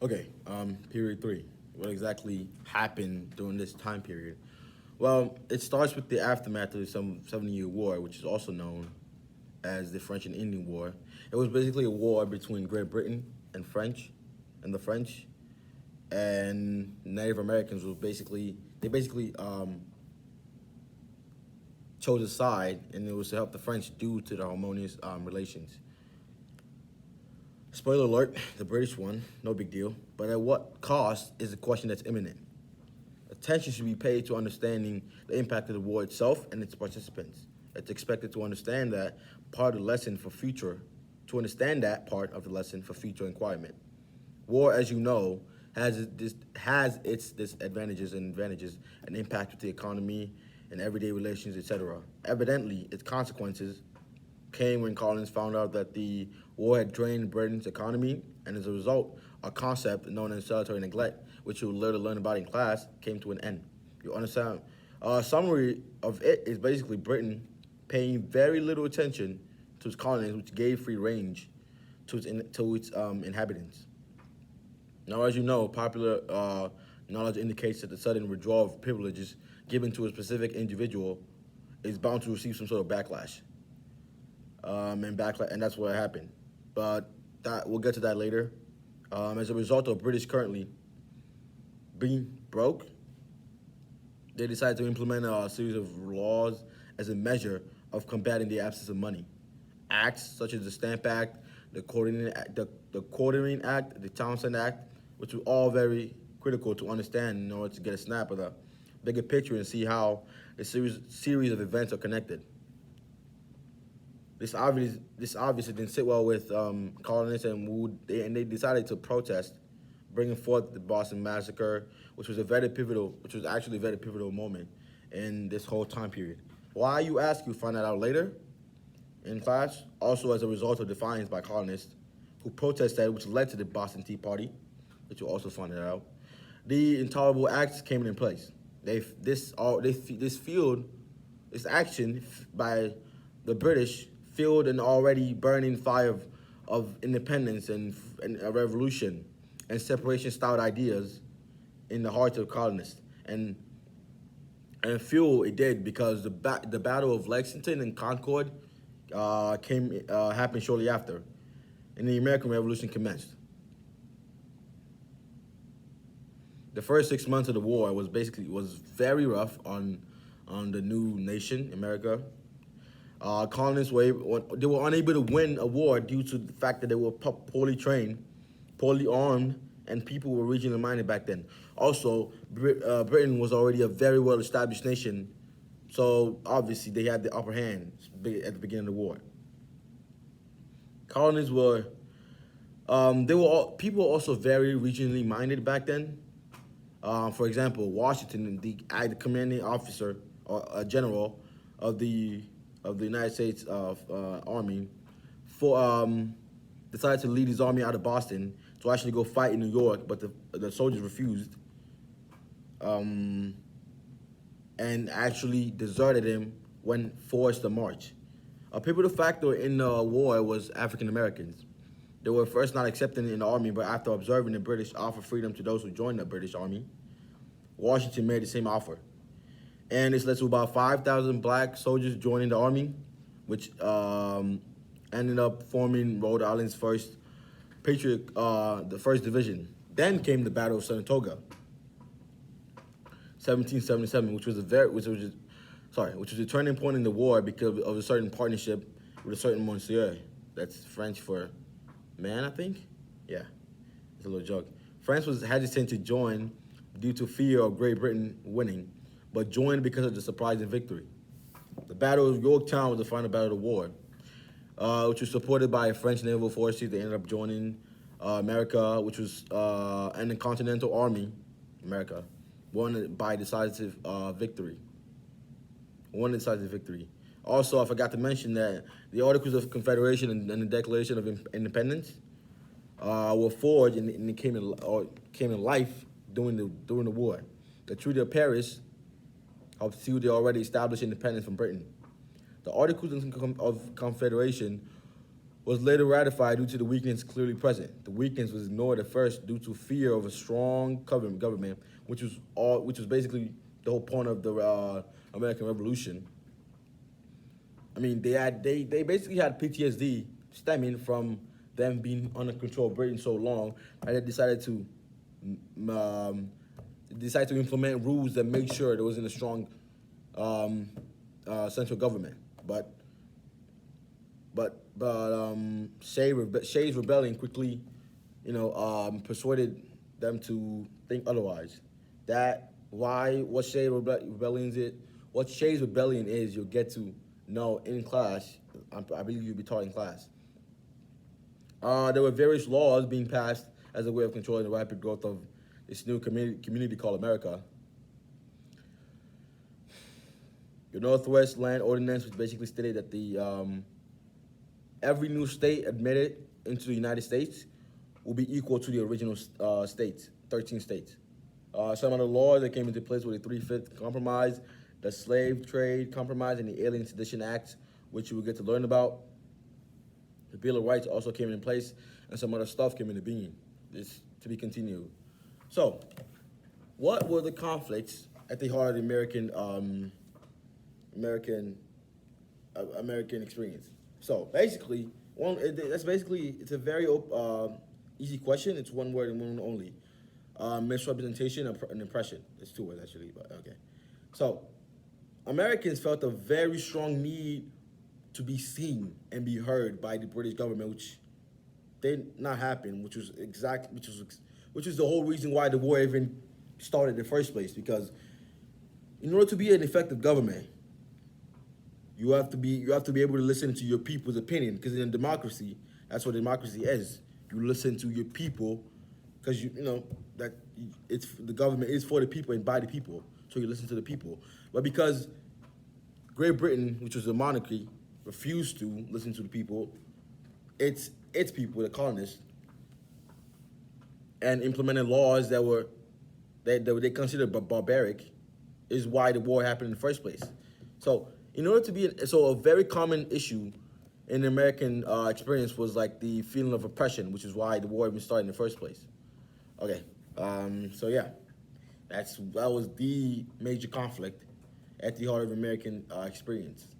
Period three. What exactly happened during this time period? Well, it starts with the aftermath of the 70-Year War, which is also known as the French and Indian War. It was basically a war between Great Britain and the French, and Native Americans was basically chose a side, and it was to help the French due to the harmonious relations. Spoiler alert, the British won, no big deal. But at what cost is a question that's imminent. Attention should be paid to understanding the impact of the war itself and its participants. It's expected to understand that part of the lesson for future, to understand that part of the lesson for future inquiry. War, as you know, has its disadvantages and advantages, and impact with the economy and everyday relations, etc. Evidently, its consequences came when Collins found out that the war had drained Britain's economy, and as a result, a concept known as salutary neglect, which you will later learn about in class, came to an end. You understand? A summary of it is basically Britain paying very little attention to its colonies, which gave free range to its inhabitants. Now, as you know, popular knowledge indicates that the sudden withdrawal of privileges given to a specific individual is bound to receive some sort of backlash. And that's what happened. But that we'll get to that later. As a result of British currently being broke, they decided to implement a series of laws as a measure of combating the absence of money. Acts such as the Stamp Act, the Quartering Act, the Townshend Act, which were all very critical to understand in order to get a snap of the bigger picture and see how a series of events are connected. This obviously didn't sit well with colonists, and they decided to protest, bringing forth the Boston Massacre, which was actually a very pivotal moment in this whole time period. Why, you ask? You'll find that out later in class. Also, as a result of defiance by colonists who protested, which led to the Boston Tea Party, which you'll also find out. The Intolerable Acts came in place. This action by the British fueled an already burning fire of independence and a revolution and separation-style ideas in the hearts of colonists. And fuel it did because the Battle of Lexington and Concord happened shortly after, and the American Revolution commenced. The first 6 months of the war was very rough on the new nation, America. Colonists were unable to win a war due to the fact that they were poorly trained, poorly armed, and people were regionally minded back then. Also, Britain was already a very well-established nation, so obviously they had the upper hand at the beginning of the war. Colonies were, people were also very regionally minded back then. For example, Washington, the commanding officer or a general of the United States Army, decided to lead his army out of Boston to actually go fight in New York, but the soldiers refused, and actually deserted him when forced to march. A pivotal factor in the war was African Americans. They were first not accepted in the army, but after observing the British offer freedom to those who joined the British Army, Washington made the same offer. And this led to about 5,000 black soldiers joining the army, which ended up forming Rhode Island's first the 1st Division. Then came the Battle of Saratoga, 1777, which was a turning point in the war because of a certain partnership with a certain Monsieur. That's French for man, I think. Yeah, it's a little joke. France was hesitant to join due to fear of Great Britain winning, but joined because of the surprising victory. The Battle of Yorktown was the final battle of the war, which was supported by French naval forces. They ended up joining America, and the Continental Army, America, won by decisive victory. Also, I forgot to mention that the Articles of Confederation and the Declaration of Independence were forged and came in life during the war. The Treaty of Paris helped seal the already established independence from Britain. The Articles of Confederation was later ratified due to the weakness clearly present. The weakness was ignored at first due to fear of a strong government, which was basically the whole point of the American Revolution. I mean, they basically had PTSD stemming from them being under control of Britain so long, and they decided to implement rules that made sure there wasn't a strong central government. Shays' rebellion quickly, persuaded them to think otherwise. What Shays' rebellion is, you'll get to know in class. I believe you'll be taught in class. There were various laws being passed as a way of controlling the rapid growth of this new community called America. The Northwest Land Ordinance, which basically stated that every new state admitted into the United States will be equal to the original states, 13 states. Some of the laws that came into place were the Three-Fifth Compromise, the Slave Trade Compromise, and the Alien Sedition Acts, which you will get to learn about. The Bill of Rights also came into place, and some other stuff came into being. This to be continued. So, what were the conflicts at the heart of the American experience? So basically, it's a very easy question. It's one word and one only. Misrepresentation and oppression. It's two words actually, but okay. So Americans felt a very strong need to be seen and be heard by the British government, which did not happen. Which was the whole reason why the war even started in the first place. Because in order to be an effective government, you have to be able to listen to your people's opinion, because in a democracy, that's what democracy is. You listen to your people, because the government is for the people and by the people, so you listen to the people. But because Great Britain, which was a monarchy, refused to listen to the people, its people, the colonists, and implemented laws that they considered barbaric, is why the war happened in the first place. So in order to be a very common issue in the American experience was like the feeling of oppression, which is why the war even started in the first place. Okay, so yeah, that was the major conflict at the heart of American experience.